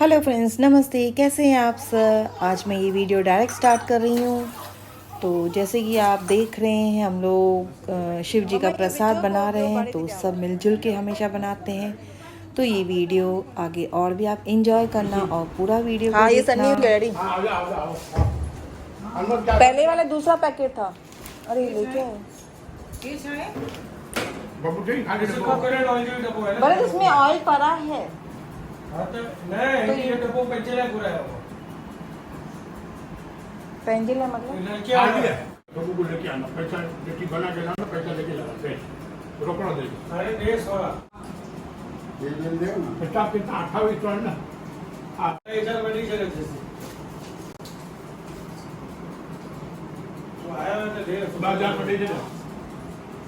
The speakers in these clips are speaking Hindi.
हेलो फ्रेंड्स, नमस्ते। कैसे हैं आप सर? आज मैं ये वीडियो डायरेक्ट स्टार्ट कर रही हूँ। तो जैसे कि आप देख रहे हैं, हम लोग शिव जी का प्रसाद बना रहे हैं, तो सब मिलजुल के हमेशा बनाते हैं। तो ये वीडियो आगे और भी आप इंजॉय करना और पूरा वीडियो को ये देखना। सन्नी रेडी। पहले वाला दूसरा पैकेट था। अरे लेके आए। बड़े इसमें ऑयल पड़ा है। पेंजिल है मतलब को लेके आना पैसा बेटी बना के लाना पैसा लेके लाना रोकड़ा दे अरे देश वाला ये ले ले ना बेटा कितना 28 टन ना हां 1000 बड़ी चले जैसे तो आया तो दे 12000 बड़ी चले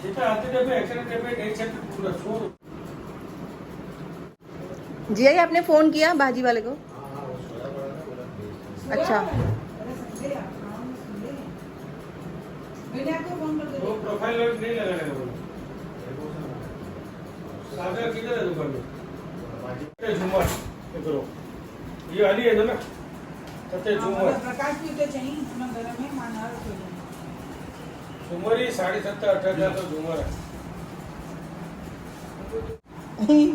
सीता आते थे एक्सीडेंट पे एक सेट पूरा छोड़ जी। आई आपने फोन किया बाजी वाले को? अच्छा वो प्रोफाइल नहीं लगाने बोला सागर किधर है दुकान में झूमर करो ये वाली है ना तते झूमर प्रकाश भी तो चाहिए अपना घर में मानहार हो जाए झूमर ही 7.5-8 तो झूमर है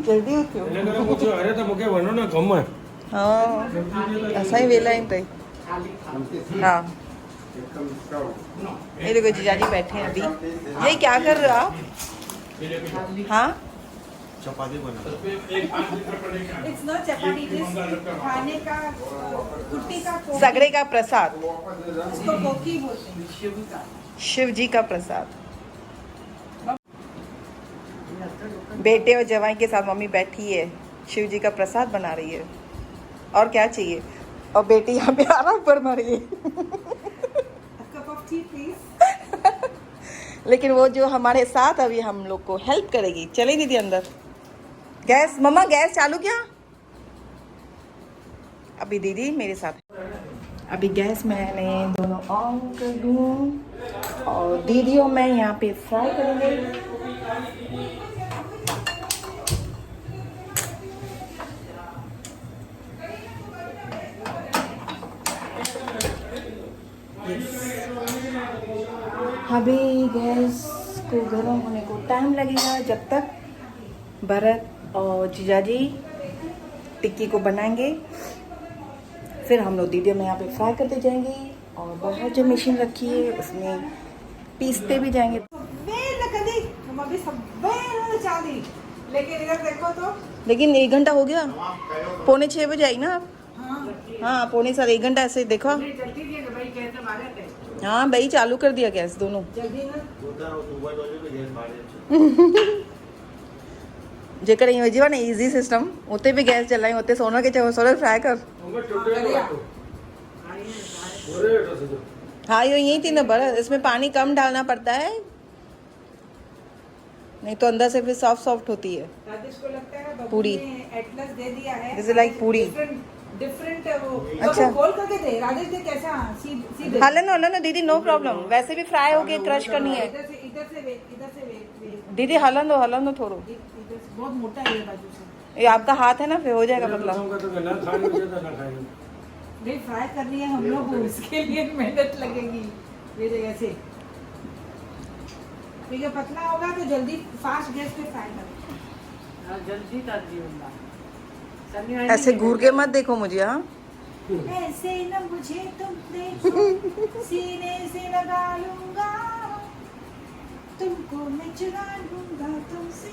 जल्दी उठो। એટલે કરે પૂછો અરે તો મુકે વનો ના ગમે हाँ ऐसा ही वेला ही तो। हाँ ये देखो जीजाजी बैठे हैं अभी। ये क्या कर रहे हो आप? हाँ चपाती बना it's not chapati, it is खाने का कुट्टी का सगड़े का प्रसाद, इसको कोकी बोलते हैं, शिव का। शिव जी का प्रसाद। बेटे और जवाई के साथ मम्मी बैठी है, शिव जी का प्रसाद बना रही है। और क्या चाहिए? और बेटी यहाँ पे आराम फरमा रही है। Cup of T please. लेकिन वो जो हमारे साथ अभी हम लोग को हेल्प करेगी, चले दीदी अंदर। गैस मम्मा गैस चालू क्या? अभी दीदी मेरे साथ। अभी गैस मैंने दोनों ऑन कर दूँ और दीदी और मैं यहाँ पे फ्राई करेंगे। अभी गैस को गर्म होने को टाइम लगेगा, जब तक भरत और जीजाजी टिक्की को बनाएंगे। फिर हम लोग दीदी में यहाँ पे फ्राई करते जाएंगे और बाहर जो मशीन रखी है उसमें पीसते भी जाएंगे। लेकिन इधर देखो तो। लेकिन 1 घंटा हो गया, 5:45 बजे आई ना आप? हाँ 5:45 1 घंटा ऐसे देखो। हाँ भाई चालू कर दिया गैस दोनों। जेकर ये जीवा ने इजी सिस्टम उते भी गैस चलाई उते सोना के सोलर फ्राई कर। हाँ यो यही थी ना बड़ा, इसमें पानी कम डालना पड़ता है, नहीं तो अंदर से फिर सॉफ्ट होती है राजेश को लगता है ना पूरी। एटलस दे दिया है, जैसे लाइक पूरी। डिफरेंट वो। अच्छा खोल करके दे राजेश दे कैसा सीधे। हलन ना दीदी, नो प्रॉब्लम, वैसे भी फ्राई होके क्रश करनी है। इधर से दीदी हलन दो थोड़ो। इधर से बहुत मोटा है ये बाजू से। ये आपका हाथ है ना, फिर हो जाएगा पतला। नहीं फ्राई करनी है हम लोग, उसके लिए मेहनत लगेगी। ये जगह से ठीक है, पतला होगा तो जल्दी फास्ट गैस पे फ्राई कर जल्दी कर दियो। ऐसे घूर के मत देखो मुझे। हाँ ऐसे न मुझे तुम देखो, सीने से लगा लूंगा तुमको, मैं चुरा लूंगा तुमसे,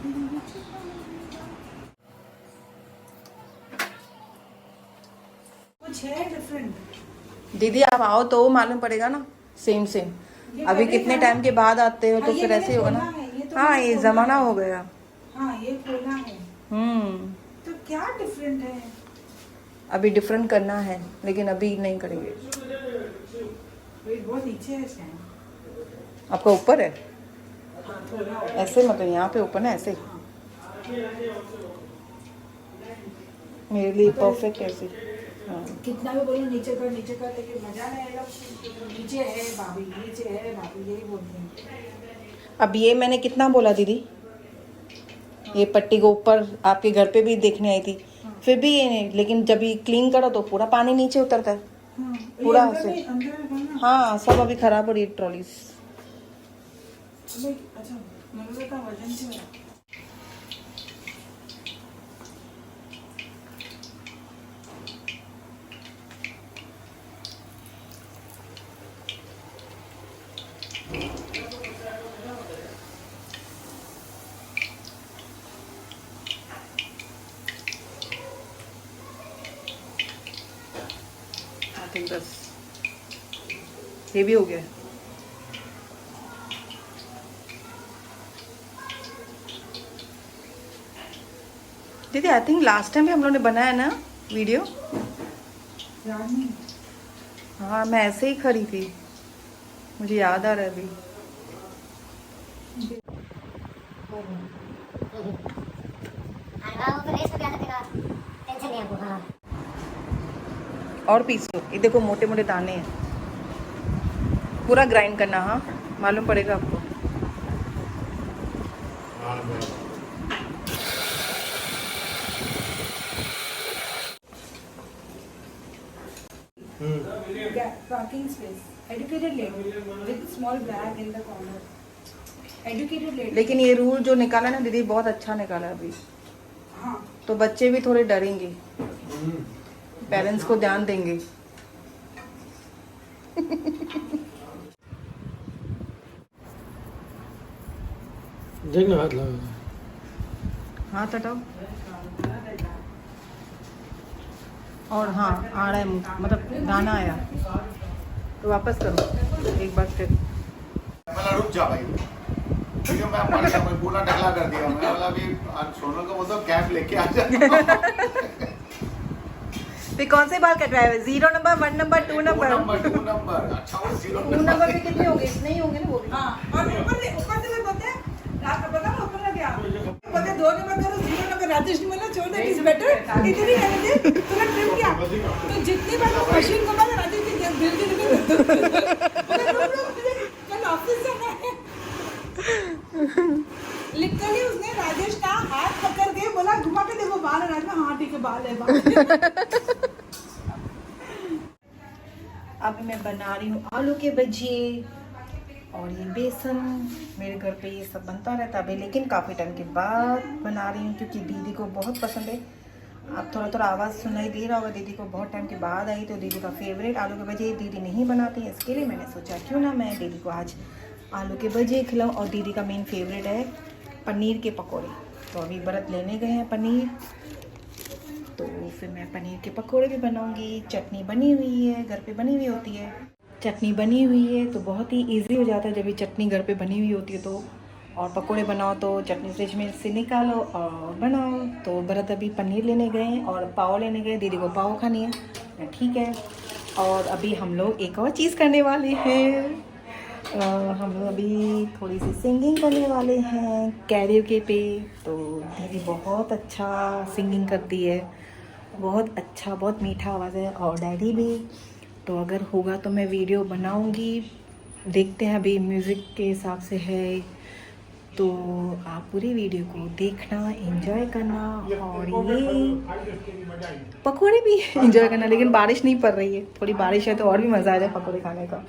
दिल में छुपा लूंगा। कुछ है डिफरेंट। दीदी आप आओ तो मालूम पड़ेगा ना। सेम अभी कितने टाइम के बाद आते हो तो फिर ऐसे ही होगा ना। हाँ ये जमाना हो गया। हाँ ये खोला है। तो क्या डिफरेंट है? अभी डिफरेंट करना है लेकिन अभी नहीं करेंगे। बहुत नीचे है स्टैंड। आपका ऊपर है ऐसे, मतलब यहाँ पे ऊपर ना ऐसे। मेरे लिए परफेक्ट ऐसे। हाँ कितना भी बोलो नीचे कर लेकिन मजा नहीं आएगा। नीचे है भाभी यही बोलते हैं। अब ये मैंने कितना बोला दीदी? ये पट्टी को ऊपर आपके घर पे भी देखने आई थी, फिर भी ये नहीं, लेकिन जब ये क्लीन करो तो पूरा पानी नीचे उतरता है पूरा से। हाँ सब अभी खराब हो रही है ट्रॉलीज। अच्छा मुझे का वजन से है। आई थिंक बस ये भी हो गया। दीदी आई थिंक लास्ट टाइम भी हम लोग ने बनाया ना वीडियो। याद नहीं। हाँ मैं ऐसे ही खड़ी थी, मुझे याद आ रहा है अभी। और पीसो, ये देखो मोटे मोटे दाने हैं, पूरा ग्राइंड करना। हाँ मालूम पड़ेगा आपको। Parking space. Educated lady with small bag in the corner. Educated lady. लेकिन ये रूल जो निकाला ना दीदी बहुत अच्छा निकाला अभी। हाँ तो बच्चे भी थोड़े डरेंगे, पेरेंट्स को ध्यान देंगे। देखना हाथ लगा, हाथ हटाओ। और हाँ आ रहा है, मतलब दाना आया तो वापस करो एक बार फिर। मतलब रुक जा भाई, क्योंकि मैं हमारे यहाँ पूरा ढगला कर दिया। मैं बोला अभी सोनल को बोलता कैप लेके आ जा। फिर कौन से बाल कटवाए हुए? 0 नंबर, 1 नंबर, 2 नंबर। 2 नंबर। अच्छा वो 0 2 नंबर पे कितने होंगे? इतने ही होंगे ना वो भी। हाँ और ऊपर से मैं बोलते हैं रात को पता है ऊपर लग गया बोलते 2 नंबर करो 0 नंबर राजेश ने बोला छोड़ दे इज बेटर इतनी एनर्जी तुरंत ट्रिम किया। तो जितनी बार वो मशीन को बोला राजेश जी दिल दिल कल ऑफिस जाना है। लिटरली उसने राजेश का हाथ पकड़ के बोला घुमा के देखो बाल है। राज में हाँ ठीक है बाल है बाल। अभी मैं बना रही हूँ आलू के भजिए और ये बेसन। मेरे घर पे ये सब बनता रहता है अभी, लेकिन काफ़ी टाइम के बाद बना रही हूँ क्योंकि दीदी को बहुत पसंद है। आप थोड़ा थोड़ा आवाज़ सुनाई दे रहा होगा, दीदी को बहुत टाइम के बाद आई तो दीदी का फेवरेट आलू के भजिए दीदी नहीं बनाती है, इसके लिए मैंने सोचा क्यों ना मैं दीदी को आज आलू के भजिए खिलाऊँ। और दीदी का मेन फेवरेट है पनीर के पकौड़े। तो अभी व्रत लेने गए हैं पनीर, तो फिर मैं पनीर के पकौड़े भी बनाऊंगी। चटनी बनी हुई है, घर पे बनी हुई होती है। चटनी बनी हुई है तो बहुत ही इजी हो जाता है जब ये चटनी घर पे बनी हुई होती है तो। और पकौड़े बनाओ तो चटनी फ्रिज में से निकालो और बनाओ। तो भरत अभी पनीर लेने गए और पाव लेने गए, दीदी को पाव खानी है, ठीक है। और अभी हम लोग एक और चीज़ करने वाले हैं, हम लोग अभी थोड़ी सी सिंगिंग करने वाले हैं कैरियोके पे। तो दीदी बहुत अच्छा सिंगिंग करती है, बहुत अच्छा, बहुत मीठा आवाज़ है, और डैडी भी। तो अगर होगा तो मैं वीडियो बनाऊंगी, देखते हैं अभी म्यूज़िक के हिसाब से है। तो आप पूरी वीडियो को देखना, एंजॉय करना, और ये पकौड़े भी एंजॉय करना। लेकिन बारिश नहीं पड़ रही है, थोड़ी बारिश है तो और भी मज़ा आ जाए पकौड़े खाने का।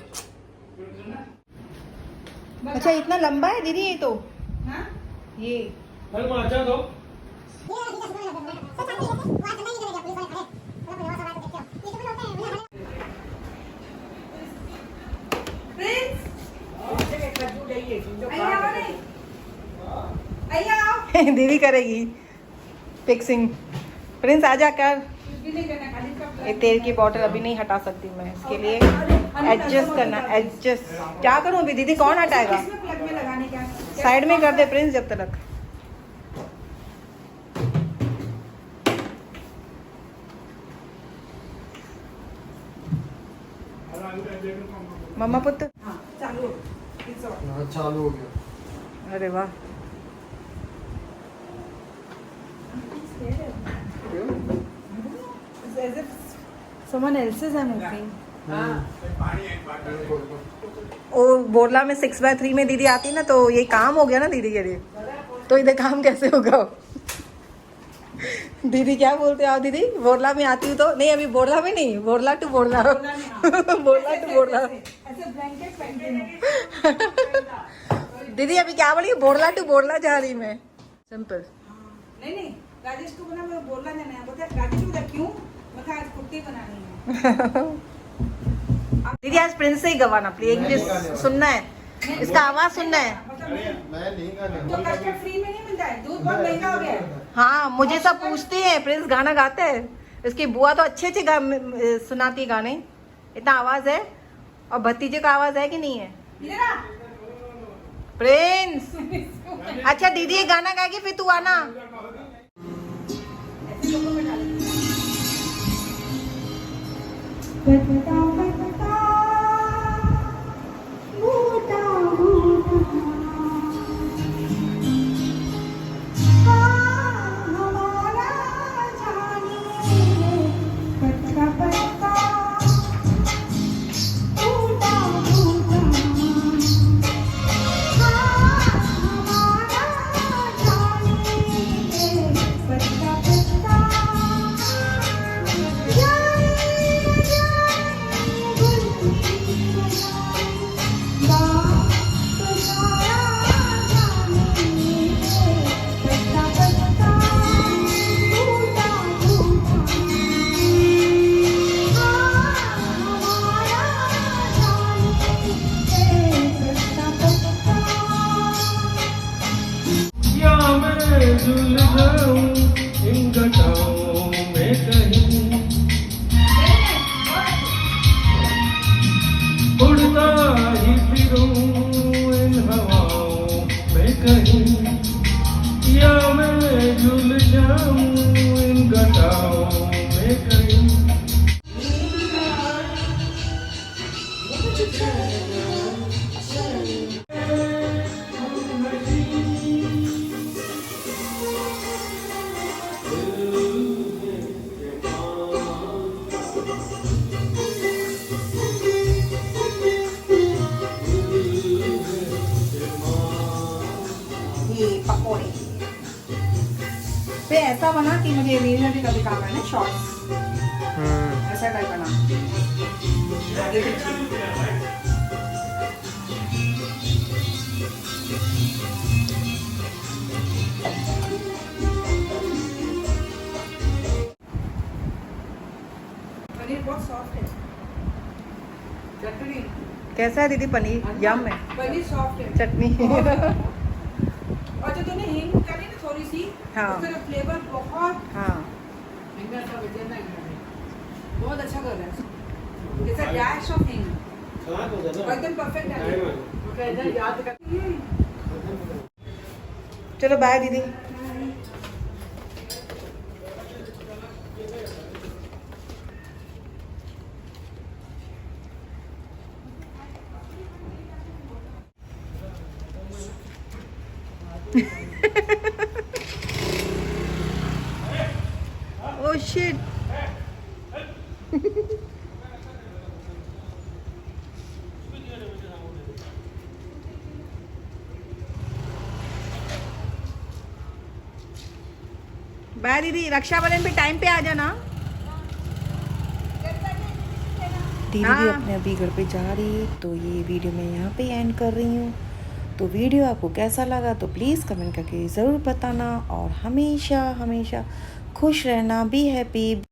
अच्छा इतना लंबा है दीदी ये तो? हाँ? ये दीदी करेगी फिक्सिंग। प्रिंस आ जा कर। ये तेल की बोतल अभी नहीं हटा सकती मैं, इसके लिए एडजस्ट करना। एडजस्ट क्या करूं अभी दीदी, कौन हटाएगा? साइड में कर दे प्रिंस जब तक। मम्मा पुत्र चालू हो गया। अरे वाह, someone else's I'm moving. ओ बोरला में 6x3 में दीदी आती ना तो ये काम हो गया ना दीदी के लिए, तो इधर काम कैसे होगा? दीदी क्या बोलते हो आप दीदी? बोरला में आती हूँ तो नहीं, अभी बोरला में नहीं, बोरला टू बोरला बोरला टू बोरला। ऐसे ब्लैंकेट पहनती हूँ। दीदी अभी क्या बोली? बोरला टू बोरला जा रही मैं। सिंपल। नहीं नहीं, राजेश को बोला मैं बोलना जाना है, बोलते राजेश को क्यों, मैं कहा आज कुर्ती बनानी है। दीदी आज प्रिंस से ही गवाना प्लीज, इंग्लिश सुनना है, इसका आवाज सुनना है। मतलब मैं नहीं गाने तो कस्टर्ड फ्री में नहीं मिलता है, दूध बहुत महंगा हो गया है। हाँ मुझे सब पूछते हैं प्रिंस गाना गाते हैं, इसकी बुआ तो अच्छे अच्छे सुनाती है गाने, इतना आवाज है। और भतीजे का आवाज है कि नहीं है मेरा प्रिंस? अच्छा दीदी ये गाना गाएगी फिर तू आना। ऐसे लोगों में डालेंगे। झूल जाऊं इन घटाओं में कहीं, उड़ता ही फिरूं इन हवाओं में कहीं, या मैं झूल जाऊं इन घटाओं में कहीं। ये पकौड़े पे ऐसा बना कि मुझे रील में भी कभी काम है ना, शॉर्ट्स ऐसा टाइप बना। आगे पीछे। पनीर बहुत सॉफ्ट है, चटनी कैसा है दीदी पनीर? यम है, पनीर सॉफ्ट है। चटनी और जो तूने हींग करी ना थोड़ी सी, हाँ। उसका फ्लेवर बहुत हाँ बहुत अच्छा कर रहा है। जैसा डैश ऑफ हींग एकदम परफेक्ट है। याद कर। चलो बाय दीदी। Oh shit. बाय दीदी, रक्षाबंधन पे टाइम पे आ जाना। दीदी भी अपने अभी घर पे जा रही है, तो ये वीडियो मैं यहाँ पे एंड कर रही हूँ। तो वीडियो आपको कैसा लगा तो प्लीज़ कमेंट करके ज़रूर बताना, और हमेशा हमेशा खुश रहना, बी हैप्पी।